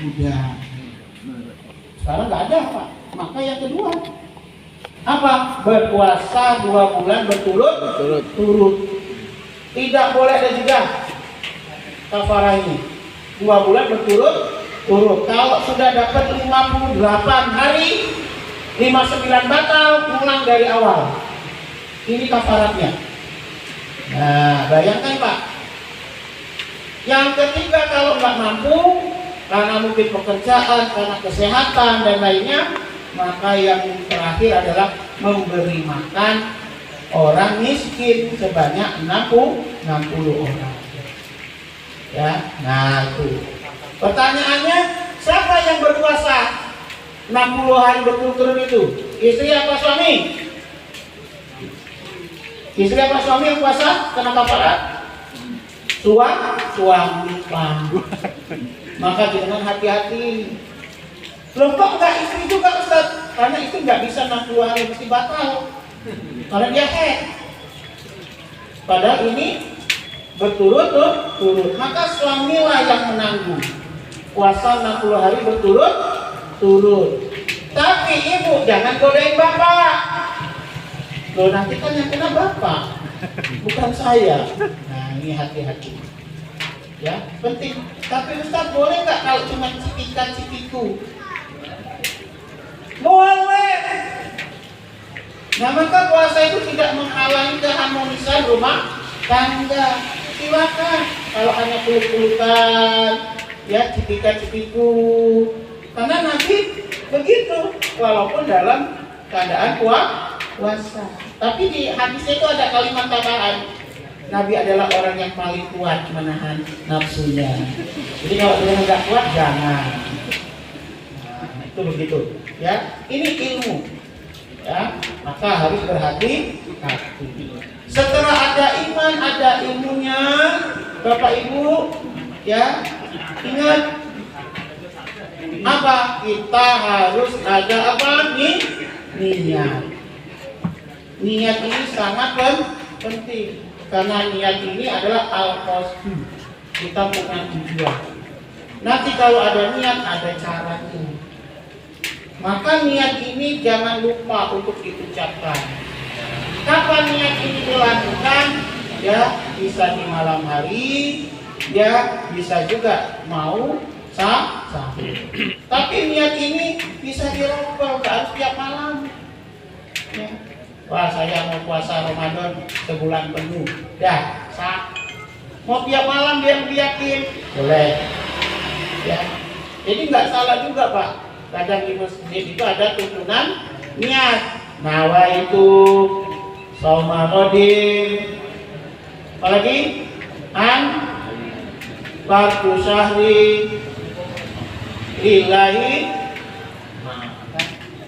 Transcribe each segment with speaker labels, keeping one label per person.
Speaker 1: Udah. Sekarang nggak ada Pak. Maka yang kedua apa? Berpuasa 2 bulan berturut-turut. Tidak boleh ada jeda kafarah ini. 2 bulan berturut-turut. Kalau sudah dapat 58 hari, 59 batal, ulang dari awal. Ini kafaratnya. Nah, bayangkan Pak. Yang ketiga, kalau nggak mampu karena mungkin pekerjaan, karena kesehatan dan lainnya, maka yang terakhir adalah memberi makan orang miskin sebanyak 60 orang. Ya, nah itu. Pertanyaannya, siapa yang berpuasa 60 hari berturut-turut itu? Istri apa suami? Istri apa suami yang puasa kena kafarat? Suami Pak. Maka jangan hati-hati. Loh kok enggak istri juga Ustaz? Karena istri nggak bisa 60 hari mesti batal. Karena dia haid. Padahal ini berturut-turut. Maka suamilah yang menanggung puasa 60 hari berturut-turut. Tapi ibu jangan godain bapak. Loh nanti kan yang kena bapak, bukan saya. Nah ini hati-hati. Ya penting. Tapi Ustaz boleh nggak kalau cuma cipikan-cipiku? Boleh. Nah maka puasa itu tidak menghalangi keharmonisan rumah tangga. Silakan. Kalau hanya peluk-pelukan, ya cipikan-cipiku. Karena nanti begitu, walaupun dalam keadaan puasa. Tapi di hadisnya itu ada kalimat tambahan. Nabi adalah orang yang paling kuat menahan nafsunya. Jadi kalau dia nggak kuat jangan. Nah, itu begitu. Ya, ini ilmu. Ya, maka harus berhati-hati. Setelah ada iman, ada ilmunya, Bapak Ibu, ya ingat apa? Kita harus ada apa? Niat. Niat ini sangat penting karena niat ini adalah al-qasdu. Kita punya tujuan. Nanti kalau ada niat, ada caranya. Maka niat ini jangan lupa untuk diucapkan. Kapan niat ini dilakukan? Ya, bisa di malam hari, ya bisa juga mau sahur. Tapi niat ini bisa dirubah, nggak harus tiap malam. Ya. Wah, saya mau puasa Ramadan sebulan penuh. Dah, mau tiap malam biar yakin, boleh. Ya, jadi nggak salah juga Pak. Kadang di masjid itu ada tuntunan niat. Nawaitu shauma ghadin. Apalagi fardu syahri lillahi. Nah,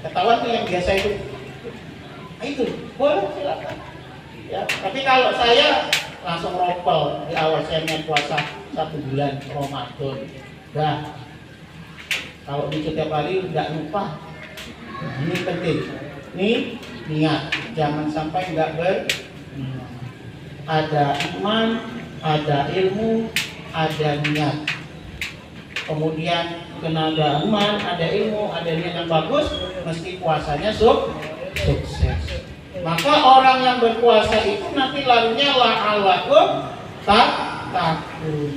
Speaker 1: ketahuan tuh yang biasa itu. Nah, itu boleh silakan. Ya, tapi kalau saya langsung ropel di awal saya main puasa 1 bulan Ramadan. Dah. Kalau di setiap hari nggak lupa. Nah, ini penting. Ini niat. Jangan sampai nggak ada iman, ada ilmu, ada niat. Kemudian kena ada iman, ada ilmu, ada niat yang bagus, mesti puasanya sukses. Maka orang yang berpuasa itu nanti larinya la'alakum takun.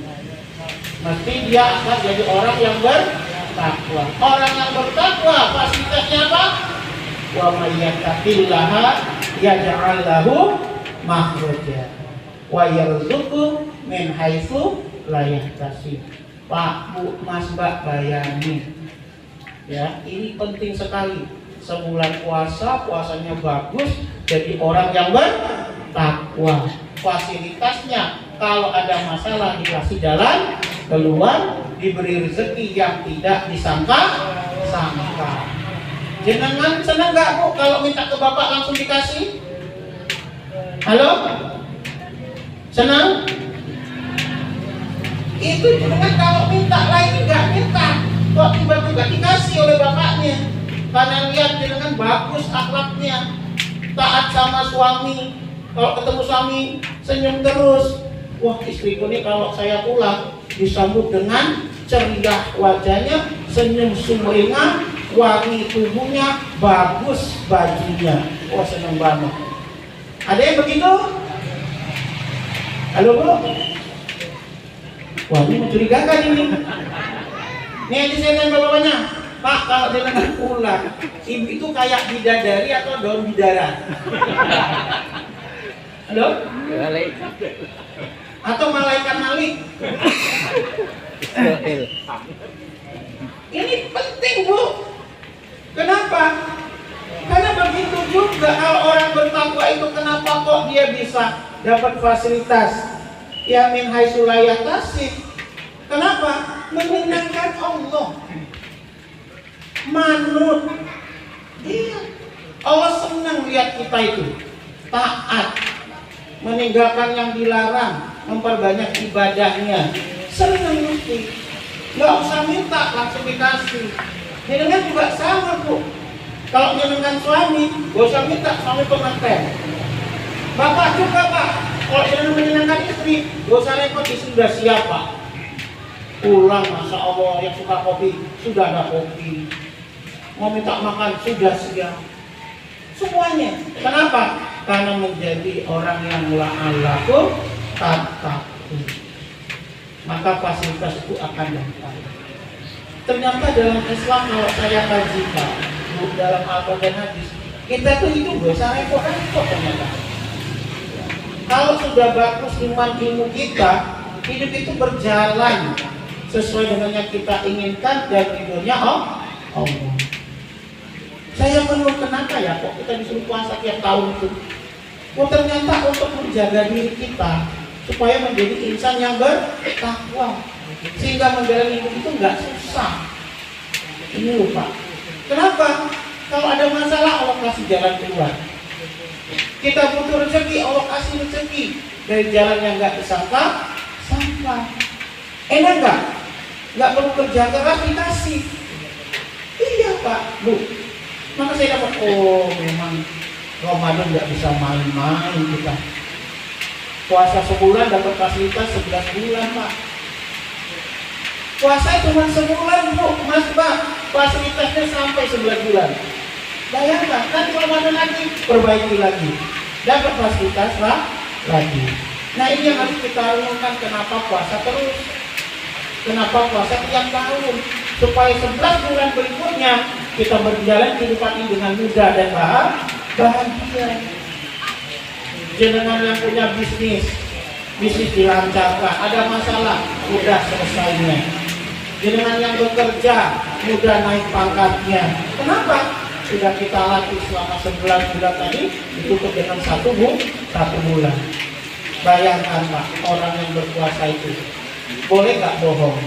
Speaker 1: Mesti dia akan jadi orang yang bertakwa. Orang yang bertakwa fasilitasnya apa? Wa may yattaqillaha yaj'al lahu makhraja wa yarzuqhu min haitsu la yahtasib. Pak, Bu, Mas, Mbak bayangin. Ya, ini penting sekali. Sebulan puasanya bagus, jadi orang yang bertakwa. Fasilitasnya kalau ada masalah dikasih jalan keluar, diberi rezeki yang tidak disangka-sangka. Jenengan senang nggak Bu kalau minta ke Bapak langsung dikasih? Halo? Senang? Itu jenengan kalau minta lain nggak minta, kok tiba-tiba dikasih oleh bapaknya? Karena lihat jenengan bagus akhlaknya, taat sama suami. Kalau ketemu suami senyum terus. Wah, istriku ini kalau saya pulang disambut dengan ceria wajahnya, senyum sumringah, wangi tubuhnya, bagus bajunya. Wah, senang banget. Ada yang begitu? Halo Bu? Wah, ini mencurigakan ini. Nih aja saya tanya bapaknya, Pak, kalau dengan ular, ibu itu kayak bidadari atau daun bidara? Halo? Atau malaikat Malik? Ini penting Bu. Kenapa? Karena begitu juga kalau orang bertakwa itu, kenapa kok dia bisa dapat fasilitas ya min haitsu la yahtasib? Kenapa? Menyenangkan Allah. Manut. Iya. Allah senang lihat kita itu taat, meninggalkan yang dilarang, memperbanyak ibadahnya. Senang mesti. Nggak usah minta, langsung dikasih. Jenengan juga sama Bu. Kalau jenengan suami, nggak usah minta, suami pengantin. Bapak juga Pak. Kalau jenengan menyenangkan istri, nggak usah repot, istri sudah siapa. Pulang, Masya Allah, yang suka kopi, sudah ada kopi. Mau minta makan, sudah siap. Semuanya. Kenapa? Karena menjadi orang yang la'allakum tattaqun. Maka fasilitas itu akan datang. Ternyata dalam Islam, kalau saya kaji Pak, dalam Al-Quran dan Hadis, kita tuh itu gak usah repot-repot ternyata. Kalau sudah bagus iman ilmu kita, hidup itu berjalan sesuai dengan yang kita inginkan dan ridhonya Allah. Saya penuh, kenapa ya kok kita disuruh puasa tiap tahun itu? Oh, ternyata untuk menjaga diri kita supaya menjadi insan yang bertakwa, sehingga menjalani hidup itu nggak susah. Ini lupa. Kenapa? Kalau ada masalah Allah kasih jalan keluar. Kita butuh rezeki, Allah kasih rezeki dari jalan yang nggak disangka-sangka. Enak nggak? Nggak perlu kerja keras dikasih. Iya Pak, Bu. Maka saya dapat, oh memang Ramadan nggak bisa main-main kita. Puasa sebulan dapat fasilitas 11 bulan Pak. Puasa cuma sebulan Bu, Mas Pak. Fasilitasnya sampai 11 bulan. Bayangkan, kan Ramadan lagi, perbaiki lagi. Dapat fasilitas lagi. Nah ini yang harus kita renungkan, kenapa puasa terus. Kenapa puasa tiap tahun? Supaya 11 bulan berikutnya kita berjalan kehidupan ini dengan mudah dan bahagia. Jenengan yang punya bisnis dilancarkan, ada masalah, mudah selesainya. Jenengan yang bekerja, mudah naik pangkatnya. Kenapa? Sudah kita latih selama 11 bulan tadi, ditutup dengan satu bulan. Bayangkan Pak, orang yang berpuasa itu boleh nggak bohong?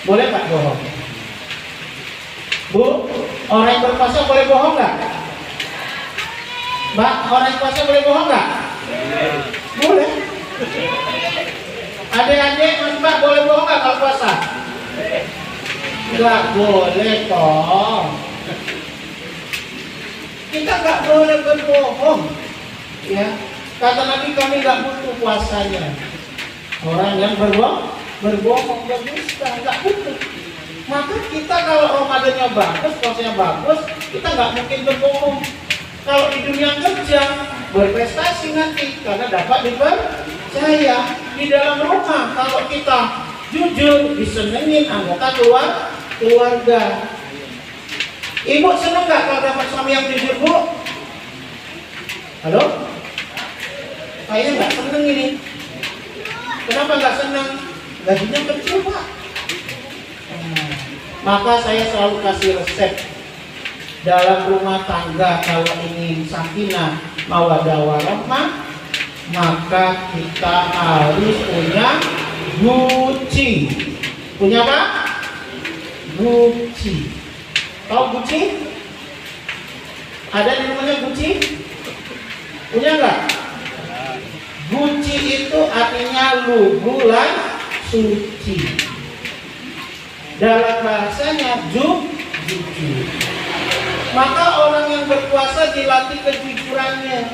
Speaker 1: Boleh nggak bohong? Bu, orang yang berpuasa boleh bohong nggak? Mbak, orang yang puasa boleh bohong nggak? Boleh. Adik-adik, Mas Mbak, boleh bohong nggak kalau puasa? Nggak boleh toh. Kita nggak boleh berbohong. Ya, kata Nabi, kami nggak butuh puasanya. Orang yang berbohong, berdusta, nggak butuh. Maka kita kalau Ramadannya bagus, puasanya bagus, kita nggak mungkin berbohong. Kalau di dunia kerja, berprestasi nanti karena dapat dipercaya. Di dalam rumah, kalau kita jujur, disenengin anggota keluarga. Ibu seneng nggak kalau dapat suami yang jujur, Bu? Halo? Kayaknya nggak seneng ini. Kenapa nggak seneng? Gajinya kecil Pak. Maka saya selalu kasih resep dalam rumah tangga. Kalau ingin sakinah mawaddah warahmah, maka kita harus punya Gucci. Punya apa? Gucci. Tahu Gucci? Ada di rumahnya Gucci? Punya nggak? Gucci itu artinya lugulan suci. Dalam bahasanya jujur. Maka orang yang berpuasa dilatih kejujurannya.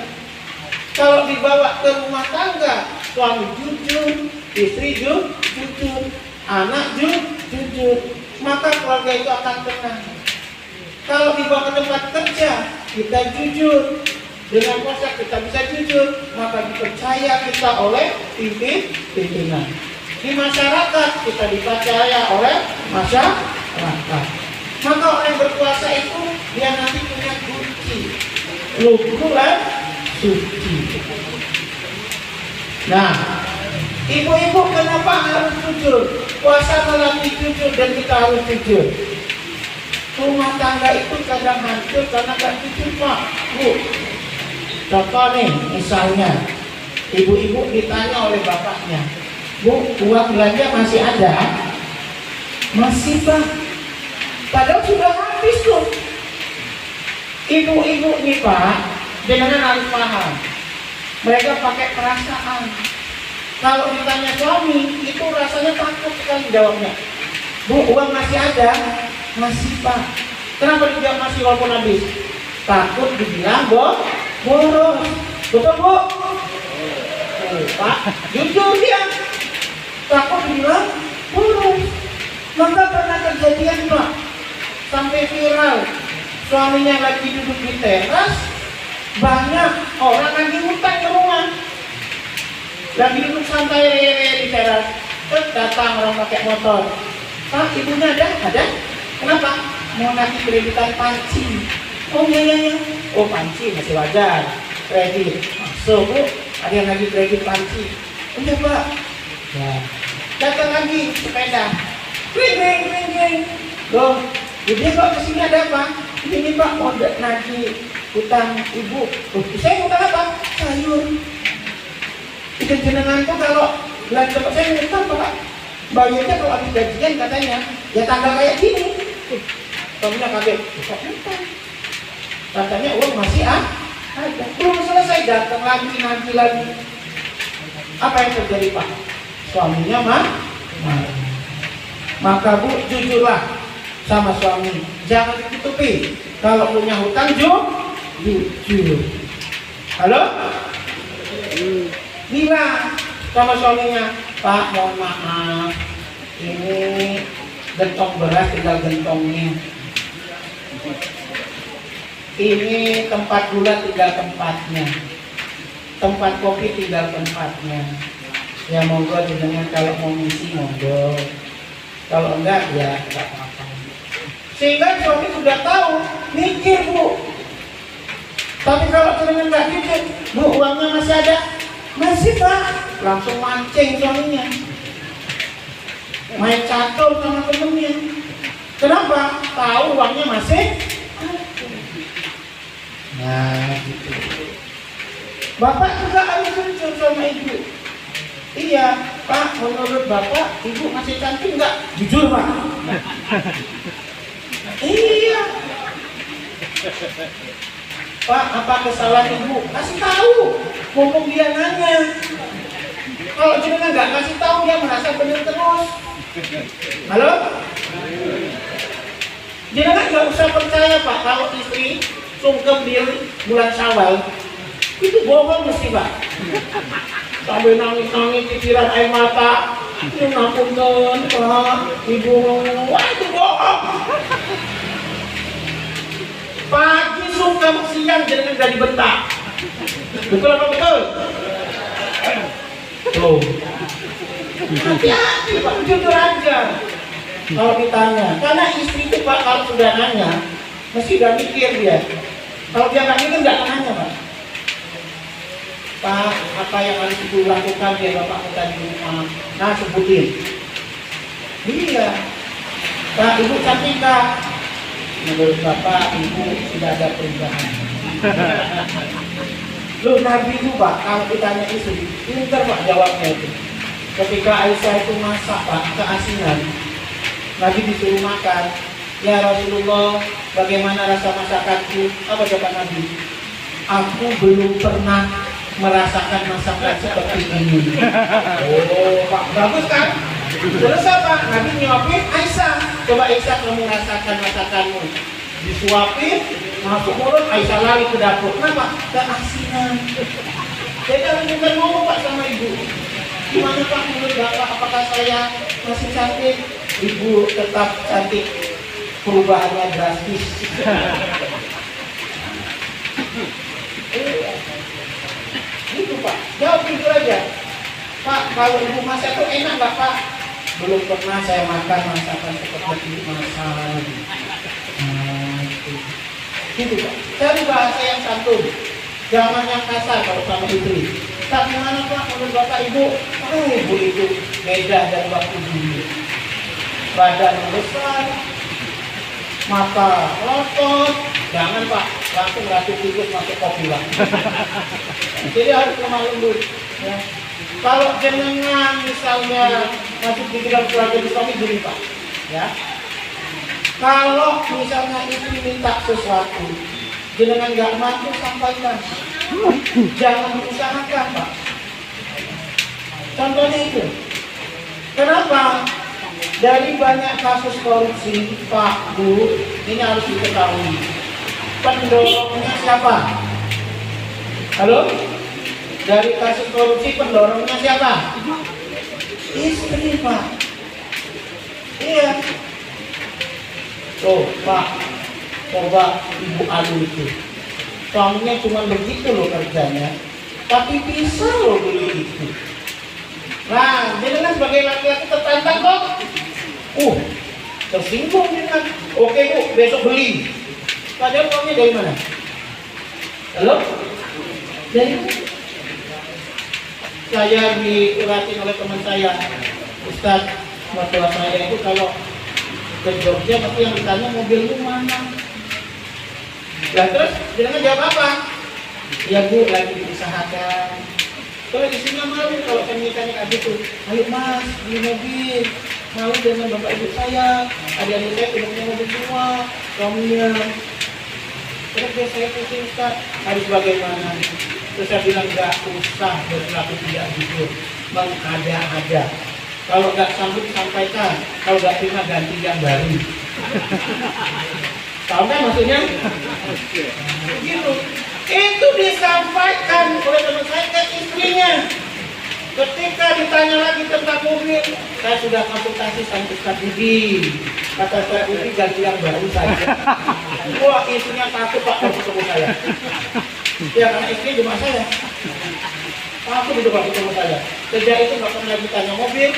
Speaker 1: Kalau dibawa ke rumah tangga, suami jujur, istri jujur. anak jujur, maka keluarga itu akan tenang. Kalau dibawa ke tempat kerja, kita jujur, dengan kuasa kita bisa jujur, maka dipercaya kita oleh pimpinan. Di masyarakat kita dipercaya oleh masyarakat. Maka orang yang berkuasa itu dia nanti punya kunci, lugu dan suci. Nah, ibu-ibu kenapa harus jujur? Puasa melatih jujur dan kita harus jujur. Rumah tangga itu kadang hancur karena gak jujur, Pak, Bu. Contoh nih, misalnya ibu-ibu ditanya oleh bapaknya, Bu, uang belanja masih ada? Masih, Pak. Padahal sudah habis tuh. Ibu-ibu nih, Pak, dengan harus paham. Mereka pakai perasaan. Kalau ditanya suami, itu rasanya takut sekali jawabnya. Bu, uang masih ada? Masih, Pak. Kenapa dijawab masih walaupun habis? Takut dibilang boros. Betul, Bu? Pak, jujur dia. Takut dibilang boros. Maka pernah kejadian, Pak, sampai viral. Suaminya lagi duduk di teras, banyak orang lagi ngutang ke rumah. Lagi duduk santai di teras, terus datang orang pakai motor. Pak, ibunya ada? Ada? Kenapa? Mau nagih kreditan panci. Oh iya. Oh, panci masih wajar. Kredit. So, Bu, ada yang lagi kredit panci. Oh iya, Pak. Ya. Datang lagi sepeda. Ring. Loh, dia kok kesini ada apa? Ini Pak, mau nagih utang ibu. Saya utang apa? Sayur. Itu jenengan tuh kalau belanja saya utang, Pak. Bayarnya kalau habis gajian katanya, ya tanggal kayak gini. Suaminya kaget. Kok utang? Katanya uang masih ada. Belum selesai, datang lagi. Apa yang terjadi, Pak? Suaminya maka Bu, jujurlah sama suami. Jangan ditutupi. Kalau punya hutang, jujur. Halo? Bilang sama suaminya, Pak, mohon maaf, ini gentong beras tinggal gentongnya. Ini tempat gula tinggal tempatnya. Tempat kopi tinggal tempatnya. Ya monggo jenengan kalau mau ngisi monggo. Kalau enggak ya enggak apa-apa. Sehingga suami sudah tahu, mikir, Bu. Tapi kalau jenengan enggak mikir, Bu, uangnya masih ada? Masih, Pak. Langsung mancing suaminya. Main catur sama temennya. Kenapa? Tahu uangnya masih ada. Nah, gitu. Bapak juga harus jujur sama ibu. Iya, Pak, menurut Bapak, ibu masih cantik enggak? Jujur, Pak. Iya. Pak, apa kesalahan ibu? Kasih tahu. Mumpung dia nanya. Kalau jenengan nggak kasih tahu, dia merasa benar terus. Halo? Jenengan nggak usah percaya, Pak, kalau istri sungkem di bulan Syawal itu bohong mesti, Pak. Sampai nangis pikiran air mata. Ya ngapunten, Pak, ibu, wah itu bohong. Pagi sungkem, siang jenengan udah dibentak. Betul apa betul? Tuh. Hati-hati, Pak, jujur aja. Kalau ditanya, karena istri itu, Pak, kalau sudah nanya, mesti udah mikir dia. Kalau dia nggak mikir, nggak akan nanya, Pak. Pak, apa yang harus ibu lakukan biar Bapak kita di rumah? Nah, sebutin. Iya. Pak, ibu cantik, Kak. Menurut Bapak, ibu sudah ada perubahan. Loh, Nabi itu, Pak, kalau ditanya istri, pintar, Pak, jawabnya itu. Ketika Aisyah itu masak, Pak, keasinan, Nabi disuruh makan. Ya Rasulullah, bagaimana rasa masakanku? Apa jawaban Nabi? Aku belum pernah merasakan masakan seperti ini. Oh, Pak, bagus kan? Terus apa? Nabi nyuapin Aisyah. Coba Aisyah, kamu rasakan masakanmu. Disuapin, masuk mulut, Aisyah lari ke dapur. Kenapa? Keasinan. Jadi harus bukan ngomong, Pak, sama ibu. Gimana Pak menurut Bapak, apakah saya masih cantik? Ibu tetap cantik, perubahannya drastis. Gitu Pak, jawab jujur aja. Pak, kalau ibu masak itu enak nggak Pak? Belum pernah saya makan masakan seperti ibu masak. Gitu Pak, cari bahasa yang santun, jangan yang kasar kalau sama istri. Tak gimana Pak menurut Bapak Ibu? Ibu itu beda dari waktu dulu. Badan besar, mata otot, jangan Pak, langsung racun tikus masuk kopi Pak. Jadi harus lemah lembut. Ya. Kalau jenengan misalnya masuk di dalam keluarga suami gini Pak, ya. Kalau misalnya istri minta sesuatu, jenengan nggak mampu sampaikan, jangan diusahakan Pak. Contohnya itu. Kenapa? Dari banyak kasus korupsi Pak Bu, ini harus diketahui. Pendorongnya siapa? Halo? Dari kasus korupsi pendorongnya siapa? Istri Pak. Iya. Tuh Pak, coba Ibu Alu itu, suaminya cuma begitu loh kerjanya, tapi bisa loh beli itu. Nah, jenengan sebagai laki-laki tertantang kok. Tersinggung jenengan. Oke Bu, besok beli. Padahal uangnya dari mana? Halo? Dari mana? Saya diuratin oleh teman saya, Ustadz, masalah saya itu kalau ke Jogja tapi yang ditanya mobilmu mana? Lah terus jangan jawab apa? Ya Bu, lagi diusahakan. Kalau istrinya malu kalau saya ditanya kayak gitu. Ayo Mas, beli mobil. Malu dengan bapak ibu saya. Adik-adik saya sudah punya mobil semua. Suaminya. Terus dia saya pusing Ustaz, harus bagaimana? Terus saya bilang nggak usah berlaku tidak jujur, mengada-ada. Kalau nggak sanggup sampaikan, kalau nggak terima ganti yang baru. Tahu kan maksudnya? Begitu. Itu disampaikan oleh teman saya ke istrinya. Ketika ditanya lagi tentang mobil, saya sudah konsultasi sama Ustaz Budi. Kata saya Budi ganti yang baru saja. Wah, istrinya takut Pak kalau ketemu saya. Ya karena istrinya cuma saya. Aku di depan ketemu saya. Sejak itu nggak pernah ditanya mobil.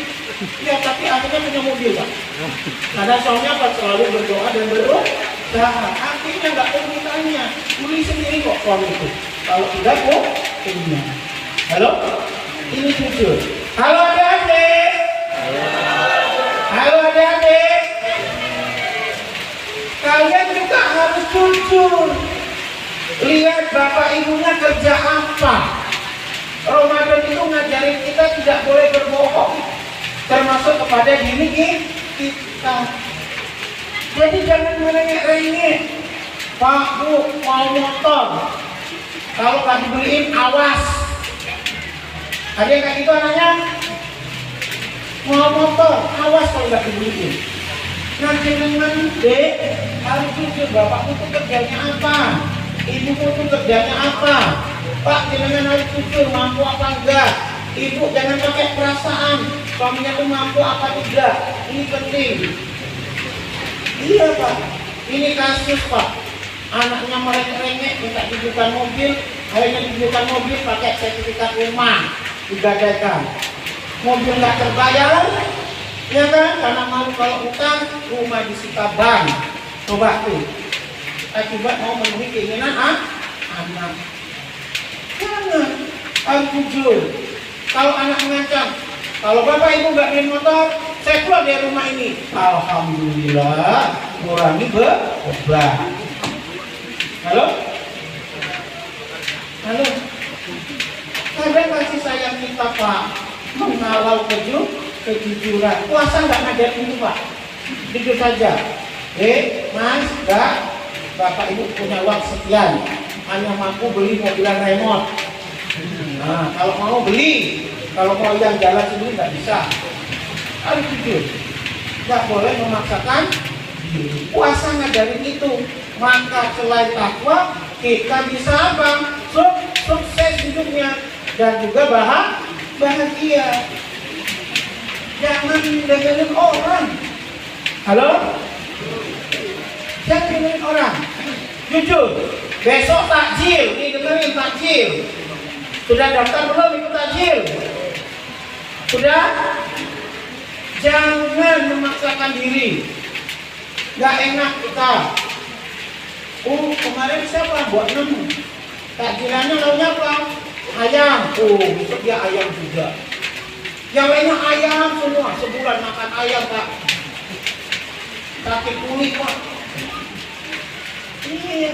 Speaker 1: Ya tapi akhirnya punya mobil Pak. Karena suaminya Pak selalu berdoa dan berusaha. Akhirnya nggak perlu ditanya. Beli sendiri kok suami itu. Kalau tidak kok punya. Halo? Ini jujur. Halo adik-adik. Halo adik-adik. Kalian juga harus jujur. Lihat bapak ibunya kerja apa. Ramadan itu ngajarin kita tidak boleh berbohong, termasuk kepada diri kita. Jadi jangan merengek-rengek. Pak Bu mau motor, kalau nggak dibeliin awas. Ada yang kayak gitu anaknya? Mau motor, awas kalau nggak dibeliin. Nah jangan dek, harus jujur bapakku tuh kerjanya apa, ibuku tuh kerjanya apa. Pak, jangan harus jujur, mampu apa enggak. Ibu jangan pakai perasaan, suaminya tuh mampu apa tidak. Ini penting. Iya Pak, ini kasus Pak. Anaknya merengek-rengek minta tunjukkan mobil, akhirnya tunjukkan mobil pakai sertifikat rumah, digadaikan. Mobil nggak terbayar, ya kan? Karena malu kalau utang, rumah disita bank. Coba tuh, akibat mau memenuhi keinginan anak. Jangan, harus jujur. Kalau anak mengancam, kalau bapak ibu nggak beli motor, saya keluar dari rumah ini. Alhamdulillah, mengurangi beban. Halo? Halo? Kadang kasih sayang kita Pak, mengawal kejujuran. Puasa nggak ngajar itu Pak, jujur saja. Mas, Mbak, bapak ibu punya uang sekian, hanya mampu beli mobilan remote. Nah, kalau mau beli, kalau mau yang jalan sendiri nggak bisa. Harus jujur, nggak boleh memaksakan diri. Puasa ngajarin itu. Maka selain takwa, kita bisa apa? Sukses hidupnya dan juga bahagia. Jangan dengerin orang. Halo? Jangan dengerin orang. Jujur, besok takjil, nih dengerin takjil. Sudah daftar belum ikut takjil? Sudah? Jangan memaksakan diri. Gak enak kita. Kemarin siapa buat nemu? Takjilannya lauknya apa? Ayam. Besok dia ayam juga. Yang lainnya ayam semua. Sebulan makan ayam, Pak. Kaki kulit, Pak. Iya.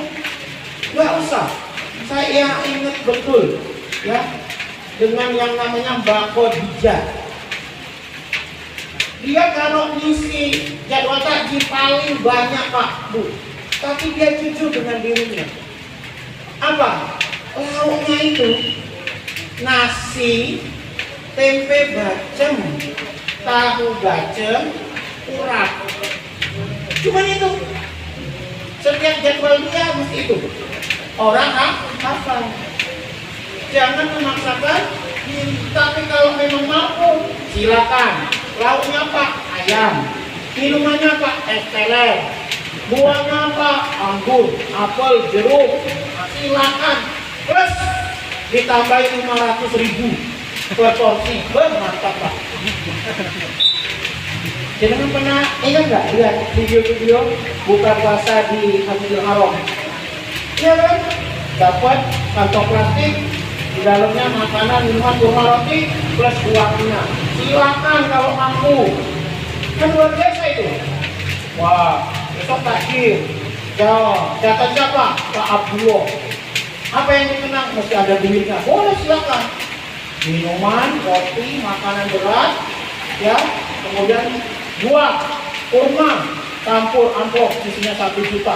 Speaker 1: Gak usah. Saya ingat betul, ya, dengan yang namanya Mbak Khadijah. Dia kalau ngisi jadwal takjil paling banyak, Pak, Bu. Tapi dia jujur dengan dirinya. Apa? Lauknya itu nasi, tempe bacem, tahu bacem, urat. Cuman itu. Setiap jadwal dia mesti itu. Orang hafal. Jangan memaksakan diri. Tapi kalau memang mampu, silakan. Lauknya apa? Ayam. Minumannya apa? Es teler. Buahnya apa? Anggur, apel, jeruk. Silakan. Plus ditambahin 500.000 per porsi. Mantap, Pak. Jangan pernah ingat nggak lihat video-video buka puasa di Masjidil Haram? Iya kan? Dapat kantong plastik, di dalamnya makanan, minuman, kurma roti plus buahnya. Silakan kalau mampu. Kan luar biasa itu. Wah, besok takjil. Jawab. Datang siapa? Pak Abdullah. Apa yang dikenang? Mesti ada duitnya. Boleh, silakan. Minuman, roti, makanan berat, ya. Kemudian buah, kurma, campur amplop isinya 1 juta.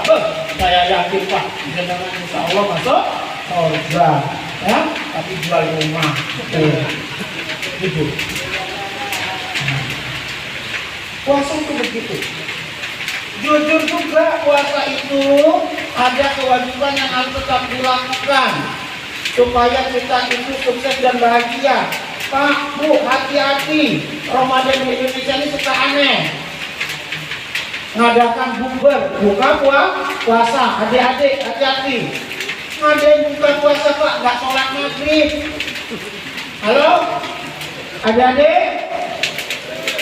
Speaker 1: Saya yakin, Pak, dengan insya Allah masuk surga, ya. Tapi jual rumah, jujur. Puasa itu begitu. Jujur juga puasa itu ada kewajiban yang harus tetap dilakukan supaya kita itu sukses dan bahagia. Pak, Bu, hati-hati. Ramadan di Indonesia ini suka aneh. Ngadakan bukber, buka puasa. Adik-adik, hati-hati. Ngadain buka puasa, Pak, nggak sholat maghrib. Halo? Adik-adik?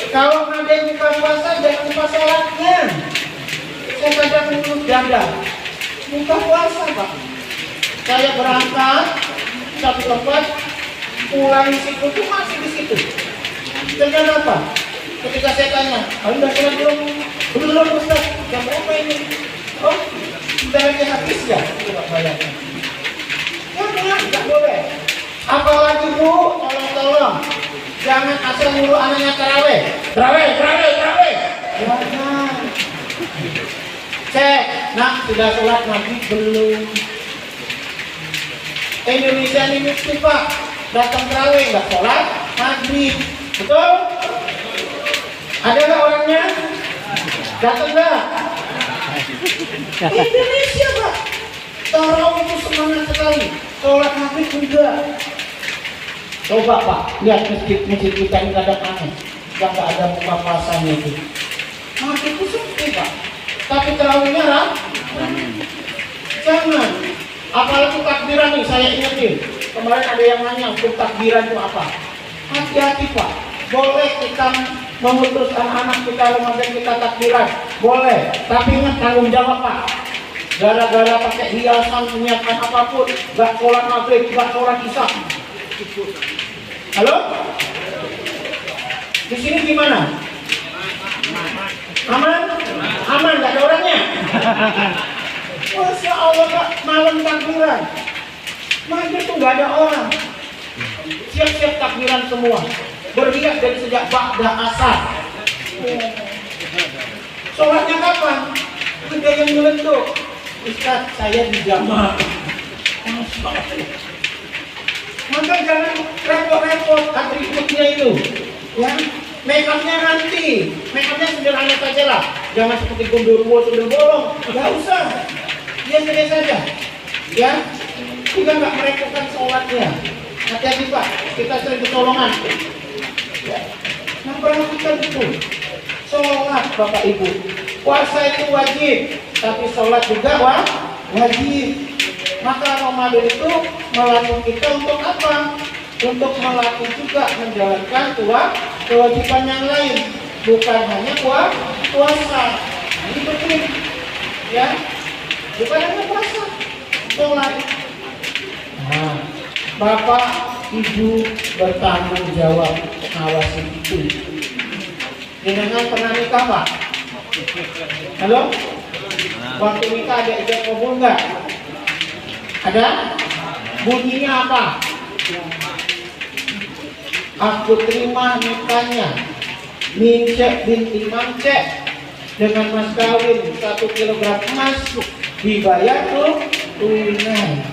Speaker 1: Kalau ngadain buka puasa, jangan lupa sholatnya. Saya kadang menurut dada. Buka puasa, Pak. Saya berangkat satu tempat, pulang di situ tuh masih di situ. Dengan apa? Ketika saya tanya, udah sholat belum? Belum, Ustaz. Jam berapa ini? Oh, sudah lagi habis ya? Coba bayangkan. Ya, nggak boleh. Apalagi, Bu, tolong. Jangan asal nyuruh anaknya taraweh. Taraweh. Jangan. Cek, nak, sudah sholat maghrib belum? Indonesia ini mesti, Pak. Datang taraweh nggak sholat maghrib, betul? Ada nggak orangnya? Datang nggak? Indonesia, Pak. Taraweh itu semangat sekali, sholat maghrib juga. Coba, Pak, lihat masjid kita ini kadang aneh, yang nggak ada buka puasanya itu. Maghrib itu sepi, Pak. Tapi tarawihnya jangan. Apalagi takbiran nih, saya ingetin. Kemarin ada yang nanya untuk takbiran itu apa? Hati-hati, Pak. Boleh kita mengutus anak-anak kita Ramadan kita takbiran, boleh. Tapi ingat tanggung jawab, Pak. Gara-gara pakai hiasan menyiapkan apapun, nggak sholat maghrib, nggak sholat isya. Halo? Di sini gimana? Aman? Aman, nggak ada orangnya? Masya Allah, Pak, malam takbiran. Maghrib tuh nggak ada orang. Siap-siap takbiran semua. Berhias dari sejak ba'da asar. Sholatnya kapan? Ada yang melentuk. Ustaz, saya di jamaah. Maka jangan repot-repot atributnya itu. Ya, make upnya nanti. Make upnya sederhana saja lah. Jangan seperti gundurwo, sundel bolong. Nggak usah. Biasa-biasa saja. Ya, juga nggak merepotkan sholatnya. Hati-hati, Pak, kita sering kecolongan. Ya. Nah, perhatikan itu. Sholat Bapak Ibu. Puasa itu wajib, tapi sholat juga wajib. Maka Ramadan itu melatih kita untuk apa? Untuk melatih juga menjalankan kewajiban yang lain, bukan hanya puasa. Ini penting, ya. Bukan hanya puasa, sholat. Nah, Bapak Ibu bertanggung jawab mengawasi itu. Jenengan pernah nikah, Pak? Halo? Waktu nikah ada ijab kabul enggak? Ada? Bunyinya apa? Aku terima nikahnya Mincek binti Mancek dengan mas kawin 1 kilogram emas dibayar tunai.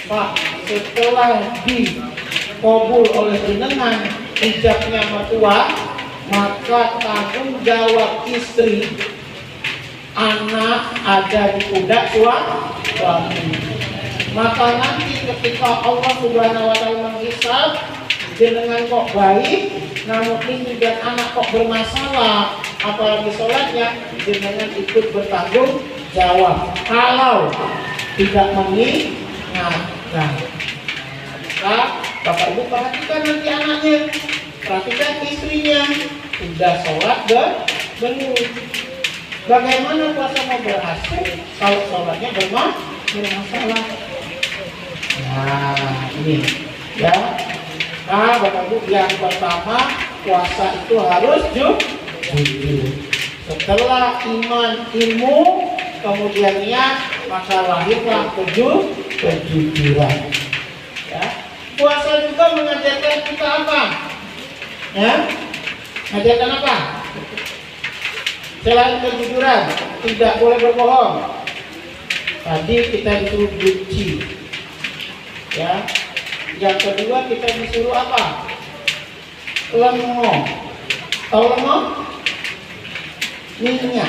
Speaker 1: Pak, setelah dikabul oleh jenengan ijabnya mertua, maka tanggung jawab istri anak ada di pundak suami. Maka nanti ketika Allah Subhanahu wa taala menghisab, jenengan kok baik, namun ini dan anak kok bermasalah, apalagi sholatnya, jenengan ikut bertanggung jawab. Kalau tidak mengingatkan, maka Bapak Ibu perhatikan nanti anaknya, perhatikan istrinya, sudah sholat belum? Bagaimana puasa mau berhasil kalau sholatnya bermasalah? Nah, ini ya. Nah, Bapak Ibu, yang pertama puasa itu harus jujur. Setelah iman, ilmu, kemudian niat, maka lahirlah kejujuran. Ya. Puasa juga mengajarkan kita apa? Ya, mengajarkan apa? Selain kejujuran, tidak boleh berbohong. Tadi kita disuruh suci. Ya. Yang kedua kita disuruh apa? Lengo. Tahu lengo? Minyak.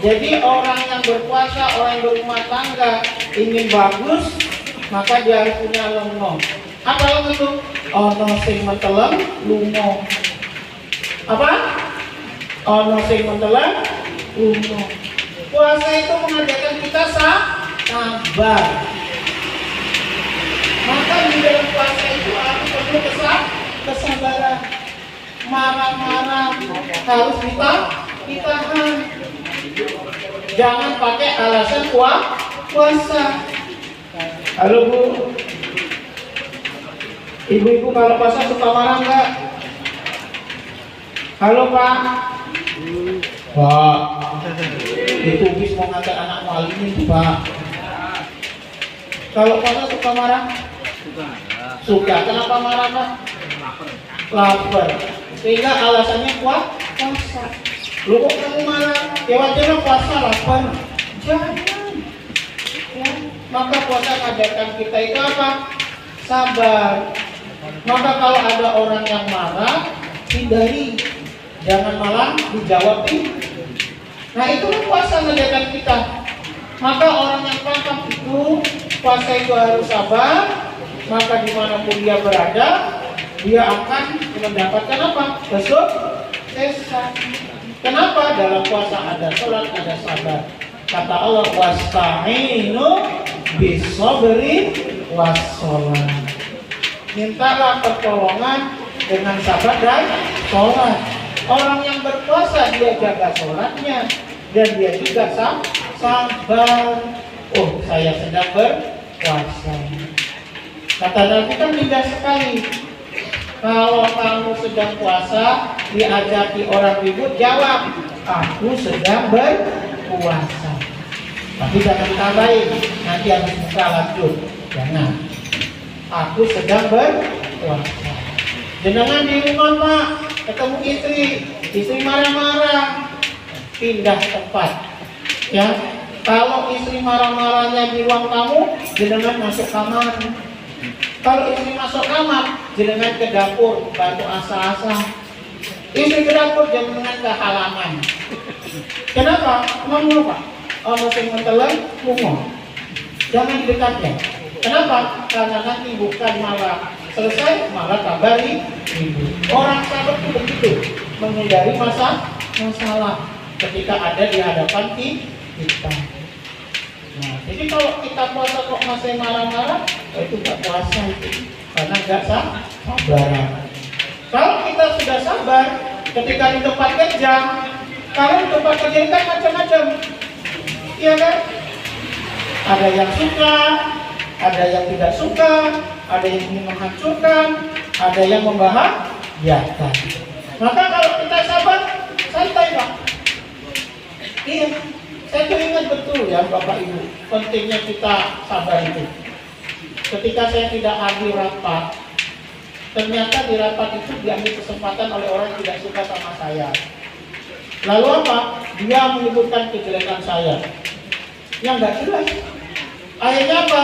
Speaker 1: Jadi orang yang berpuasa, orang yang berumah tangga ingin bagus, maka dia harus punya lengo. Apa lengo itu? Ono sing menteleng lungo. Apa? Ono sing menteleng lungo. Puasa itu mengajarkan kita sabar. Maka di dalam puasa itu aku perlu kesabaran. Marah-marah harus ditahan. Jangan pakai alasan puasa. Halo Bu, ibu-ibu kalau puasa suka marah nggak? Halo Pak. Pak, itu bis mau ngantar anak maling itu Pak. Kalau puasa suka marah? Suka. Kenapa marah Pak? Lapar. Sehingga alasannya puasa. Lu kok kamu marah? Ya wajarnya puasa lapar. Jangan. Ya. Maka puasa mengajarkan kita itu apa? Sabar. Maka kalau ada orang yang marah, hindari. Jangan malah dijawabin. Nah itu puasa mengajarkan kita. Maka orang yang paham itu puasa itu harus sabar. Maka dimanapun dia berada, dia akan mendapatkan apa? Kesuksesan. Kenapa? Dalam puasa ada sholat, ada sabar. Kata Allah, wasta'inu bis-sabri was-sholat. Mintalah pertolongan dengan sabar dan sholat. Orang yang berpuasa dia jaga sholatnya dan dia juga sabar. Oh, saya sedang berpuasa. Kata Nabi kan indah sekali. Kalau kamu sedang puasa, diajaki orang ribut, jawab, aku sedang berpuasa. Tapi jangan ditambahin, nanti habis buka lanjut. Jangan. Aku sedang berpuasa. Jenengan di rumah Pak, ketemu istri marah-marah, pindah tempat. Ya, kalau istri marah-marahnya di ruang tamu, jenengan masuk kamar. Kalau istri masuk kamar, jenengan ke dapur, bantu asah-asah. Istri ke dapur, jenengan ke halaman. Kenapa? Ngomong Pak. Ono sing menteleng, ngomong. Jangan di dekatnya. Kenapa? Karena nanti bukan malah selesai malah kabari ibu. Orang sabar itu begitu, menghindari masalah ketika ada di hadapan kita. Nah, jadi kalau kita puasa kok masih marah-marah, itu nggak puasa itu, karena nggak sabaran. Kalau kita sudah sabar, ketika di tempat kerja, kalau di tempat kerja kan macam-macam, iya kan? Ada yang suka, ada yang tidak suka, ada yang ingin menghancurkan, ada yang membahagiakan. Maka kalau kita sabar, santai Pak. Iya, saya tuh ingat betul ya Bapak Ibu, pentingnya kita sabar itu. Ketika saya tidak hadir rapat, ternyata di rapat itu diambil kesempatan oleh orang yang tidak suka sama saya. Lalu apa? Dia menyebutkan kejelekan saya yang nggak jelas. Akhirnya apa?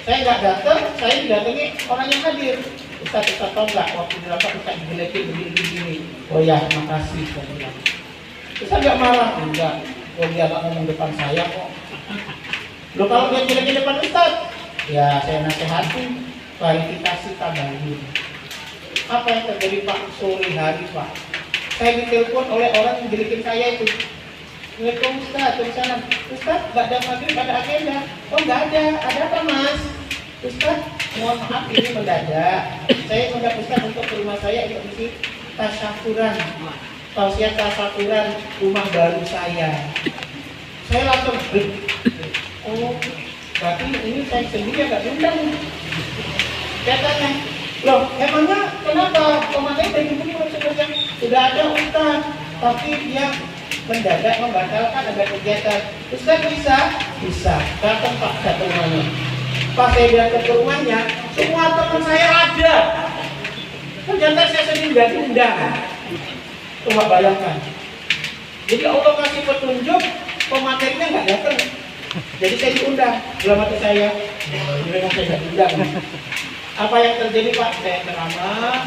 Speaker 1: Saya nggak datang, saya didatangi orang yang hadir. Ustaz tahu nggak waktu di rapat kita dijelekin begini. Oh ya, makasih. Saya bilang. Ustaz nggak marah? Enggak. Oh dia nggak ngomong depan saya kok. Loh kalau dia jelekin depan Ustaz, ya saya nasihati, klarifikasi tabayun. Apa yang terjadi Pak sore hari Pak? Saya ditelepon oleh orang yang jelekin saya itu. Assalamualaikum Ustaz, waalaikumsalam. Ustaz, nggak ada maghrib, ada agenda. Oh nggak ada apa Mas? Ustaz, mohon maaf ini mendadak. Saya mengundang Ustaz untuk ke rumah saya untuk isi tasyakuran, tausiah tasyakuran rumah baru saya. Saya langsung, oh berarti ini saya sendiri yang nggak diundang. Saya tanya, loh emangnya kenapa komandan dari ini sudah ada Ustaz, tapi dia mendadak membatalkan ada kegiatan. Ustaz bisa datang Pak ke rumahnya. Pas saya datang ke rumahnya, semua teman saya ada. Ternyata saya sendiri tidak diundang. Coba bayangkan. Jadi Allah kasih petunjuk, pematerinya nggak datang. Jadi saya diundang. Dalam hati saya, memang saya tidak diundang. Apa yang terjadi Pak? Saya ceramah,